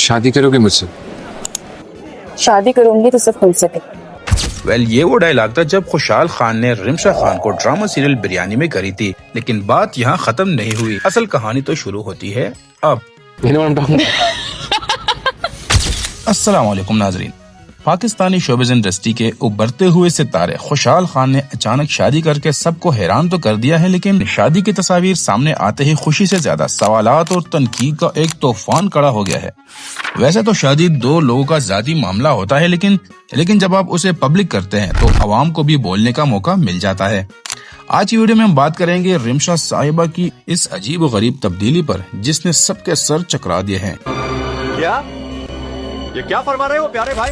शादी करोगे मुझसे? शादी करूंगी तो सिर्फ तुमसे भी। ये वो डायलॉग था जब खुशहाल खान ने रिमशा खान को ड्रामा सीरियल बिरयानी में करी थी, लेकिन बात यहाँ खत्म नहीं हुई। असल कहानी तो शुरू होती है अब। अस्सलाम वालेकुम नाजरीन। पाकिस्तानी शोबिज़ इंडस्ट्री के उभरते हुए सितारे खुशहाल खान ने अचानक शादी करके सबको हैरान तो कर दिया है, लेकिन शादी की तस्वीर सामने आते ही खुशी से ज्यादा सवालात और तनकीद का एक तूफान खड़ा हो गया है। वैसे तो शादी दो लोगों का जाती मामला होता है, लेकिन जब आप उसे पब्लिक करते हैं तो अवाम को भी बोलने का मौका मिल जाता है। आज की वीडियो में हम बात करेंगे रिमशा साहिबा की इस अजीब व गरीब तब्दीली पर, जिसने सबके सर चकरा दिए हैं। ये क्या फरमा रहे हो प्यारे भाई?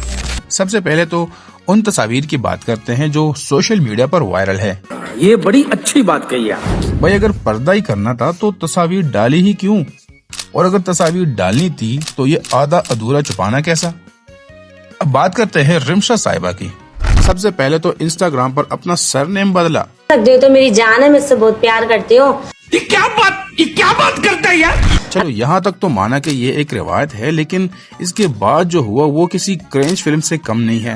सबसे पहले तो उन तस्वीर की बात करते हैं जो सोशल मीडिया पर वायरल है। ये बड़ी अच्छी बात कही है भाई, अगर पर्दा ही करना था तो तस्वीर डाली ही क्यों, और अगर तस्वीर डालनी थी तो ये आधा अधूरा छुपाना कैसा। अब बात करते हैं रिमशा साहिबा की। सबसे पहले तो इंस्टाग्राम पर अपना सरनेम बदला। तो मेरी जान है, मुझसे बहुत प्यार करते हो। ये क्या बात करता है यार। चलो यहाँ तक तो माना कि ये एक रिवायत है, लेकिन इसके बाद जो हुआ वो किसी क्रेंच फिल्म से कम नहीं है।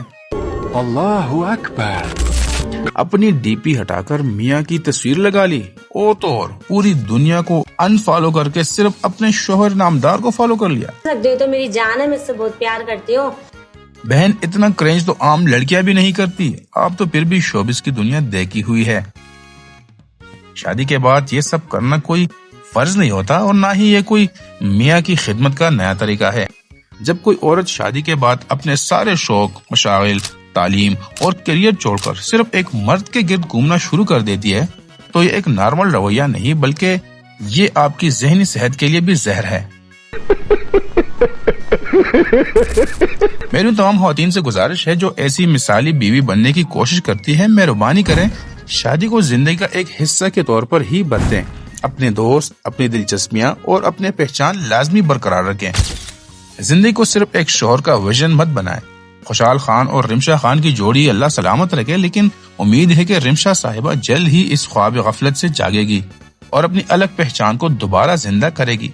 अल्लाहु अकबर। अपनी डीपी हटाकर मियाँ की तस्वीर लगा ली, और तो और पूरी दुनिया को अनफॉलो करके सिर्फ अपने शोहर नामदार को फॉलो कर लिया। तो मेरी जान है, मुझसे बहुत प्यार करते हो। बहन, इतना क्रेंच तो आम लड़कियां भी नहीं करती। आप तो फिर भी शोबिस की दुनिया देखी हुई है। शादी के बाद ये सब करना कोई फर्ज नहीं होता, और ना ही ये कोई मियाँ की खिदमत का नया तरीका है। जब कोई औरत शादी के बाद अपने सारे शौक, मशागिल, तालीम और करियर छोड़कर सिर्फ एक मर्द के गिर्द घूमना शुरू कर देती है, तो ये एक नॉर्मल रवैया नहीं, बल्कि ये आपकी ज़हनी सेहत के लिए भी जहर है। मेरी तमाम ख़वातीन से गुजारिश है जो ऐसी मिसाली बीवी बनने की कोशिश करती है, मेहरबानी करें शादी को जिंदगी का एक हिस्सा के तौर पर ही बरतें। अपने दोस्त, अपनी दिलचस्पियां और अपने पहचान लाजमी बरकरार रखें। जिंदगी को सिर्फ एक शोहर का विजन मत बनाएं। खुशहाल खान और रिमशा खान की जोड़ी अल्लाह सलामत रखे, लेकिन उम्मीद है कि रिमशा साहिबा जल्द ही इस ख्वाब गफलत से जागेगी और अपनी अलग पहचान को दोबारा जिंदा करेगी।